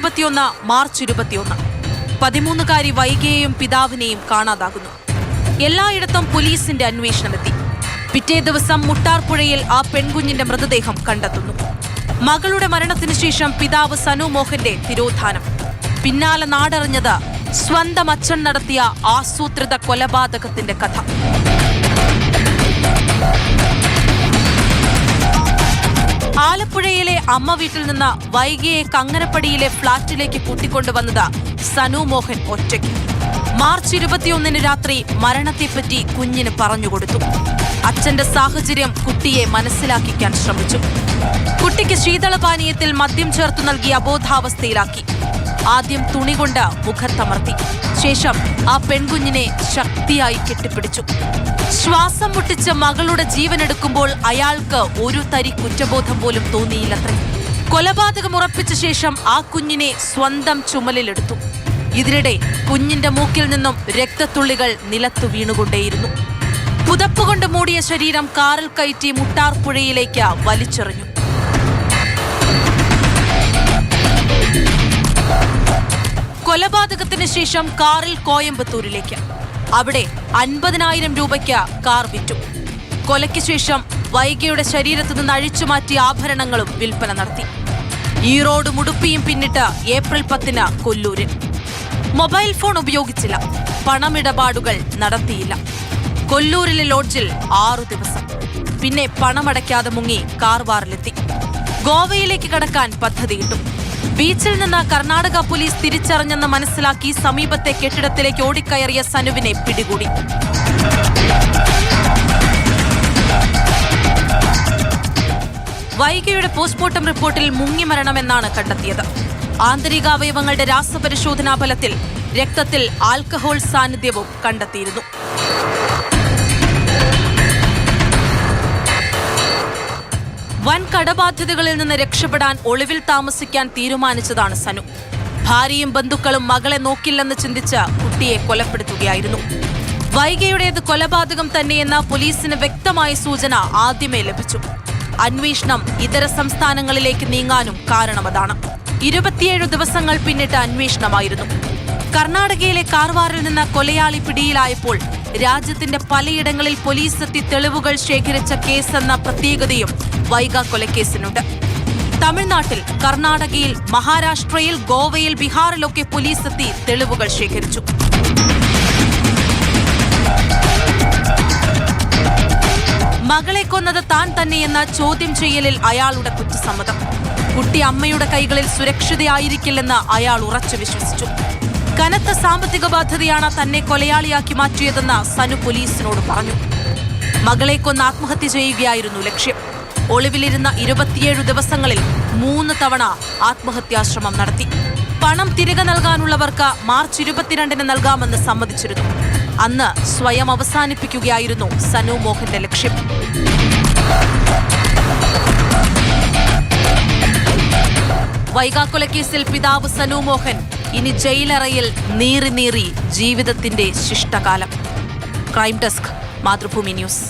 2021 March 21 13കാരി വൈഗയെയും പിതാവിനെയും കാണാതാകുന്നു. എല്ലായിടത്തും പോലീസിന്റെ അന്വേഷണമെത്തി. പിറ്റേ ദിവസം മുട്ടാർപ്പുഴയിൽ ആ പെൺകുഞ്ഞിന്റെ മൃതദേഹം കണ്ടെത്തുന്നു. മകളുടെ മരണത്തിനു ശേഷം പിതാവ് സനു മോഹന്റെ തിരോധാനം. പിന്നാലെ നാടറിഞ്ഞത് സ്വന്തം അച്ഛൻ നടത്തിയ ആസൂത്രിത കൊലപാതകത്തിന്റെ കഥ. ആലപ്പുഴയിലെ അമ്മ വീട്ടിൽ നിന്ന് വൈഗയെ കങ്ങനപ്പടിയിലെ ഫ്ളാറ്റിലേക്ക് കൂട്ടിക്കൊണ്ടുവന്നത് സനു മോഹൻ ഒറ്റയ്ക്ക്. മാർച്ച് 21 രാത്രി മരണത്തെപ്പറ്റി കുഞ്ഞിന് പറഞ്ഞുകൊടുത്തു. അച്ഛന്റെ സാഹചര്യം കുട്ടിയെ മനസ്സിലാക്കിക്കാൻ ശ്രമിച്ചു. കുട്ടിക്ക് ശീതളപാനീയത്തിൽ മദ്യം ചേർത്തു നൽകി അബോധാവസ്ഥയിലാക്കി. ആദ്യം തുണി കൊണ്ട് മുഖത്തമർത്തി. ശേഷം ആ പെൺകുഞ്ഞിനെ ശക്തിയായി കെട്ടിപ്പിടിച്ചു. ശ്വാസം മുട്ടിച്ച് മകളുടെ ജീവനെടുക്കുമ്പോൾ അയാൾക്ക് ഒരു തരി കുറ്റബോധം പോലും തോന്നിയില്ലത്രേ. കൊലപാതകം ഉറപ്പിച്ച ശേഷം ആ കുഞ്ഞിനെ സ്വന്തം ചുമലിലെടുത്തു. ഇതിനിടെ കുഞ്ഞിന്റെ മൂക്കിൽ നിന്നും രക്തത്തുള്ളികൾ നിലത്തു വീണുകൊണ്ടേയിരുന്നു. പുതപ്പുകൊണ്ട് മൂടിയ ശരീരം കാറിൽ കയറ്റി മുട്ടാർപ്പുഴയിലേക്ക് വലിച്ചെറിഞ്ഞു. കൊലപാതകത്തിന് ശേഷം കാറിൽ കോയമ്പത്തൂരിലേക്ക്. അവിടെ 50,000 രൂപയ്ക്ക് കാർ വിറ്റു. കൊലയ്ക്ക് ശേഷം വൈഗയുടെ ശരീരത്തു നിന്ന് അഴിച്ചുമാറ്റിയ ആഭരണങ്ങളും വിൽപ്പന നടത്തി. ഈറോഡ് മുടുപ്പിയും പിന്നിട്ട് ഏപ്രിൽ 10 കൊല്ലൂരിൽ. മൊബൈൽ ഫോൺ ഉപയോഗിച്ചില്ല. പണമിടപാടുകൾ നടത്തിയില്ല. കൊല്ലൂരിലെ ലോഡ്ജിൽ 6 ദിവസം. പിന്നെ പണമടയ്ക്കാതെ മുങ്ങി കാർവാറിലെത്തി. ഗോവയിലേക്ക് കടക്കാൻ പദ്ധതിയിട്ടു. ബീച്ചിൽ നിന്ന് കർണാടക പോലീസ് തിരിച്ചറിഞ്ഞെന്ന് മനസ്സിലാക്കി സമീപത്തെ കെട്ടിടത്തിലേക്ക് ഓടിക്കയറിയ സനുവിനെ പിടികൂടി. വൈഗയുടെ പോസ്റ്റ്മോർട്ടം റിപ്പോർട്ടിൽ മുങ്ങിമരണമെന്നാണ് കണ്ടെത്തിയത്. ആന്തരികാവയവങ്ങളുടെ രാസപരിശോധനാ ഫലത്തിൽ രക്തത്തിൽ ആൽക്കഹോൾ സാന്നിധ്യവും കണ്ടെത്തിയിരുന്നു. വൻ കടബാധ്യതകളിൽ നിന്ന് രക്ഷപ്പെടാൻ ഒളിവിൽ താമസിക്കാൻ തീരുമാനിച്ചതാണ് സനു. ഭാര്യയും ബന്ധുക്കളും മകളെ നോക്കില്ലെന്ന് ചിന്തിച്ച് കുട്ടിയെ കൊലപ്പെടുത്തുകയായിരുന്നു. വൈഗയുടേത് കൊലപാതകം തന്നെയെന്ന പോലീസിന് വ്യക്തമായ സൂചന ആദ്യമേ ലഭിച്ചു. അന്വേഷണം ഇതര സംസ്ഥാനങ്ങളിലേക്ക് നീങ്ങാനും കാരണമതാണ്. 27 ദിവസങ്ങൾ പിന്നിട്ട് അന്വേഷണമായിരുന്നു. കർണാടകയിലെ കാർവാറിൽ നിന്ന് കൊലയാളി പിടിയിലായപ്പോൾ രാജ്യത്തിന്റെ പലയിടങ്ങളിൽ പോലീസ് എത്തി തെളിവുകൾ ശേഖരിച്ച കേസെന്ന പ്രത്യേകതയും വൈഗ കൊലക്കേസിനുണ്ട്. തമിഴ്നാട്ടിൽ, കർണാടകയിൽ, മഹാരാഷ്ട്രയിൽ, ഗോവയിൽ, ബീഹാറിലൊക്കെ പോലീസ് എത്തി തെളിവുകൾ ശേഖരിച്ചു. മകളെ കൊന്നത് താൻ തന്നെയെന്ന ചോദ്യം ചെയ്യലിൽ അയാളുടെ കുറ്റസമ്മതം. കുട്ടി അമ്മയുടെ കൈകളിൽ സുരക്ഷിതയായിരിക്കില്ലെന്ന് അയാൾ ഉറച്ചു വിശ്വസിച്ചു. കനത്ത സാമ്പത്തിക ബാധ്യതയാണ് തന്നെ കൊലയാളിയാക്കി മാറ്റിയതെന്ന് സനു പോലീസിനോട് പറഞ്ഞു. മകളെ കൊന്ന് ആത്മഹത്യ ചെയ്യുകയായിരുന്നു ലക്ഷ്യം. ഒളിവിലിരുന്ന 27 ദിവസങ്ങളിൽ 3 തവണ ആത്മഹത്യാശ്രമം നടത്തി. പണം തിരികെ നൽകാനുള്ളവർക്ക് മാർച്ച് 22 നൽകാമെന്ന് സമ്മതിച്ചിരുന്നു. അന്ന് സ്വയം അവസാനിപ്പിക്കുകയായിരുന്നു സനു മോഹന്റെ ലക്ഷ്യം. വൈഗ കൊലക്കേസിൽ പിതാവ് സനു മോഹൻ ഇനി ജയിലറയിൽ നീറി ജീവിതത്തിന്റെ ശിഷ്ടകാലം. Crime desk, Mathrubhumi news.